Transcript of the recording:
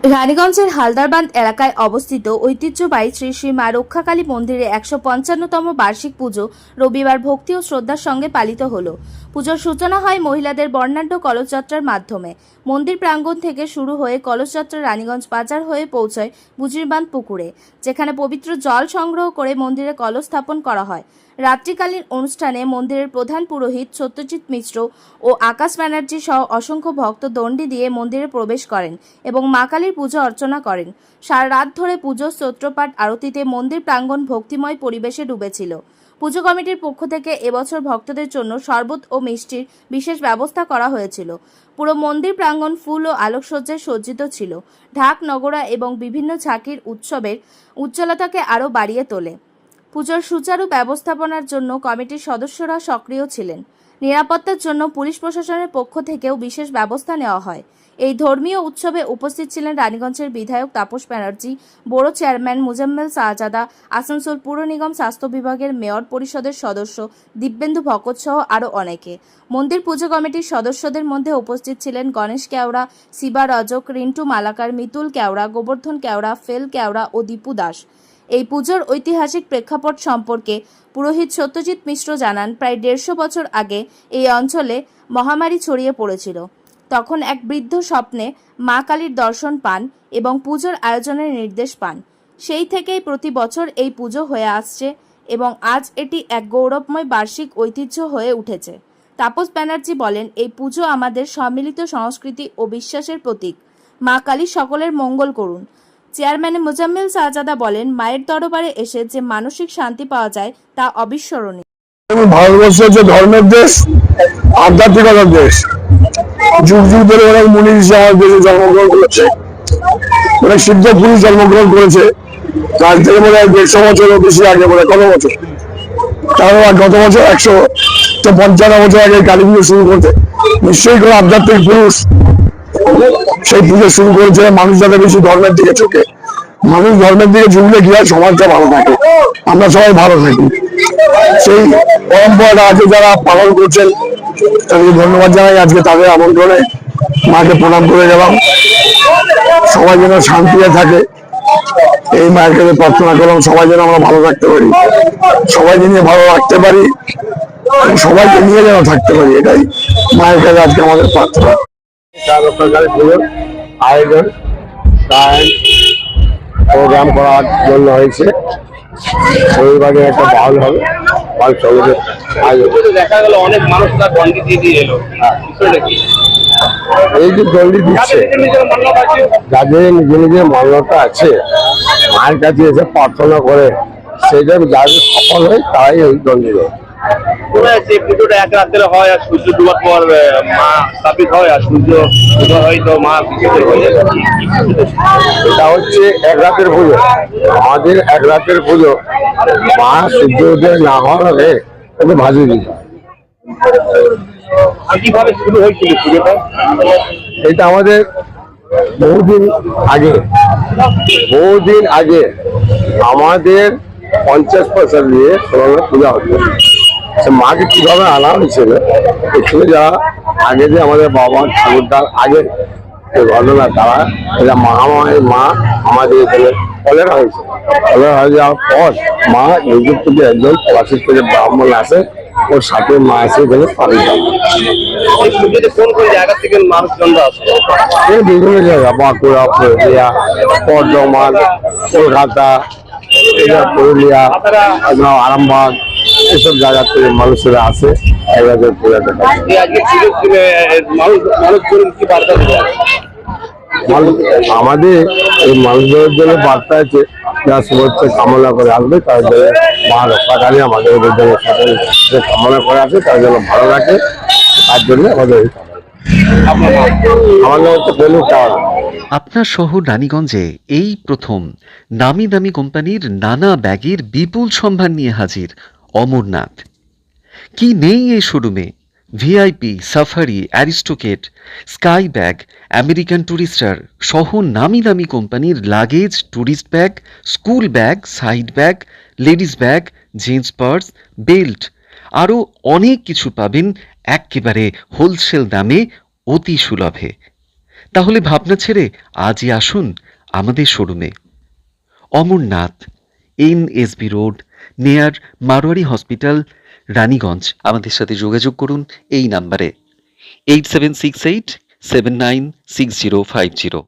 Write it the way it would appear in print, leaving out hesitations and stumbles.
রানীগঞ্জের হালদারবান্ধ এলাকায় অবস্থিত ঐতিহ্যবাহী শ্রী শ্রী মা রক্ষাকালী মন্দিরে 155তম বার্ষিক পুজো রবিবার ভক্তি ও শ্রদ্ধার সঙ্গে পালিত হলো। পুজোর সূচনা হয় মহিলাদের বর্ণাঢ্য কলসযাত্রার মাধ্যমে। মন্দির প্রাঙ্গণ থেকে শুরু হয়ে কলসযাত্রা রানীগঞ্জ বাজার হয়ে পৌঁছয় বুজিরবান্ধ পুকুরে, যেখানে পবিত্র জল সংগ্রহ করে মন্দিরে কলস স্থাপন করা হয়। রাত্রিকালীন অনুষ্ঠানে মন্দিরের প্রধান পুরোহিত সত্যজিৎ মিশ্র ও আকাশ ব্যানার্জি সহ অসংখ্য ভক্ত দণ্ডি দিয়ে মন্দিরে প্রবেশ করেন এবং মা কালীর পুজো অর্চনা করেন। সারা রাত ধরে পুজো, স্তোত্রপাঠ, আরতিতে মন্দির প্রাঙ্গণ ভক্তিময় পরিবেশে ডুবেছিল। পুজো কমিটির পক্ষ থেকে এবছর ভক্তদের জন্য শরবত ও মিষ্টির বিশেষ ব্যবস্থা করা হয়েছিল। পুরো মন্দির প্রাঙ্গণ ফুল ও আলোকসজ্জায় সজ্জিত ছিল। ঢাক, নগরা এবং বিভিন্ন ঝাঁকির উৎসবের উজ্জ্বলতাকে আরও বাড়িয়ে তোলে। পুজোর সুচারু ব্যবস্থাপনার জন্য কমিটির সদস্যরা সক্রিয় ছিলেন। নিরাপত্তার জন্য পুলিশ প্রশাসনের পক্ষ থেকেও বিশেষ ব্যবস্থা নেওয়া হয়। এই ধর্মীয় উৎসবে উপস্থিত ছিলেন রানীগঞ্জের বিধায়ক তাপস ব্যানার্জি, বড় চেয়ারম্যান মুজাম্মেল শাহজাদা, আসানসোল পুর নিগম স্বাস্থ্য বিভাগের মেয়র পরিষদের সদস্য দিব্যেন্দু ভকত সহ আরও অনেকে। মন্দির পুজো কমিটির সদস্যদের মধ্যে উপস্থিত ছিলেন গণেশ কেওড়া, শিবা রজক, রিন্টু মালাকার, মিতুল কেওড়া, গোবর্ধন কেওড়া, ফেল কেওড়া ও দীপু দাস। এই পুজোর ঐতিহাসিক প্রেক্ষাপট সম্পর্কে পুরোহিত সত্যজিৎ মিশ্র জানান, প্রায় 150 বছর আগে এই অঞ্চলে মহামারী ছড়িয়ে পড়েছিল। তখন এক বৃদ্ধ স্বপ্নে মা কালীর দর্শন পান এবং পুজোর আয়োজনের নির্দেশ পান। সেই থেকেই প্রতি বছর এই পুজো হয়ে আসছে এবং আজ এটি এক গৌরবময় বার্ষিক ঐতিহ্য হয়ে উঠেছে। তাপস ব্যানার্জি বলেন, এই পুজো আমাদের সম্মিলিত সংস্কৃতি ও বিশ্বাসের প্রতীক। মা কালী সকলের মঙ্গল করুন। চেয়ারম্যান মুজাম্মেল শাহজাদা বলেন, মায়ের দরবারে এসে যে মানসিক শান্তি পাওয়া যায় তা অবিস্মরণীয়। ভারতবর্ষ হচ্ছে ধর্মের দেশ, আধ্যাত্মিকতার দেশ। যুগ যুগ ধরে অনেক মুনি ঋষি আমার দেশে জন্মগ্রহণ করেছে, অনেক সিদ্ধ পুরুষ জন্মগ্রহণ করেছে। তার থেকে মনে হয় 150 বছরও বেশি আগে, বলে কত বছর, তারও গত বছর 155 বছর আগে কালী পুজো শুরু করতে নিশ্চয়ই কোনো আধ্যাত্মিক পুরুষ সেই পুজো শুরু করেছে। মানুষ যাতে বেশি ধর্মের দিকে ঝুঁকে, মানুষ ধর্মের দিকে ঝুঁকলে কি হয়, সমাজটা ভালো থাকে, আমরা সবাই ভালো থাকি। সেই পরম্পরাটা আজকে যারা পালন করছেন তাদেরকে ধন্যবাদ জানাই। আজকে তাদের আমন্ত্রণে মাকে প্রণাম করে গেলাম। সবাই যেন শান্তিতে থাকে এই মায়ের কাছে প্রার্থনা করলাম। সবাই যেন আমরা ভালো থাকতে পারি, সবাইকে নিয়ে ভালো রাখতে পারি, সবাইকে নিয়ে যেন থাকতে পারি, এটাই মায়ের কাছে আজকে আমাদের প্রার্থনা। আয়োজন প্রোগ্রাম করার জন্য হয়েছে। রবিবারে একটা বাউল হবে, বাউল সঙ্গে দেখা গেল অনেক মানুষ তার দণ্ডি দিয়ে এলো। এই যে দণ্ডি দিচ্ছে, যাদের নিজের নিজের মান্যতা আছে মায়ের কাছে এসে প্রার্থনা করে, সেটা যাদের সফল হয় তারাই ওই দণ্ডি দেয়। পুজোটা এক রাত্রে হয়, আর সূর্য ডুবার পর মা স্থাপিত হয়, আর সূর্য উদয় হয় তো মা বিসর্জন হয়ে যায়। এটা হচ্ছে এক রাতের পুজো, আমাদের এক রাতের পুজো। মা সূর্য উদয় না হওয়ার আগে ওকে ভাজিয়ে দিতে হয়। কিভাবে শুরু হয়েছিল পুজোটা? এটা আমাদের বহুদিন আগে আমাদের 50 পয়সা দিয়ে পূজা হতো। মাকে কিভাবে আনা হয়েছিল, এখানে যা আগে যে আমাদের বাবা ঠাকুরদার আগে ঘটনা, তারা এটা মহামারী মা আমাদের এখানে কলেরা হয়েছে। কলেরা হয়ে যাওয়ার পর মা নিজের থেকে একজন পলাশির থেকে ব্রাহ্মণ আসে, ওর সাথে মা এসে এখানে পানি দেয়। কোন কোন জায়গা থেকে মানুষজন আসে? বিভিন্ন জায়গা, বাঁকুড়া, পুরুলিয়া, বর্ধমান, কলকাতা, পুরুলিয়া, আরামবাগ, এসব জায়গা থেকে মানুষেরা আসে। আমাদের এই মানুষদের জন্য বার্তা আছে, যা শুভেচ্ছা কামনা করে আসবে তার জন্য মা রক্ষাকালী আমাদের কামনা করে আসে, তার জন্য ভালো রাখে, তার জন্য আমাদের আপনার শহর রানীগঞ্জে এই প্রথম নামি দামি কোম্পানির নানা ব্যাগের বিপুল সম্ভার নিয়ে হাজির অমরনাথ। কি নেই এই শোরুমে? VIP, Safari, Aristocrat, sky bag, American Tourister সহ নামি দামি কোম্পানির luggage, tourist bag, school bag, side bag, ladies bag, jeans purse, belt, আরও অনেক কিছু পাবেন একেবারে হোলসেল দামে, অতি সুলভে। তাহলে ভাবনা ছেড়ে আজই আসুন আমাদের শোরুমে। অমরনাথ, NSB রোড, নেয়ার মারোয়ারি হসপিটাল, রানীগঞ্জ। আমাদের সাথে যোগাযোগ করুন এই নাম্বারে 8768796050।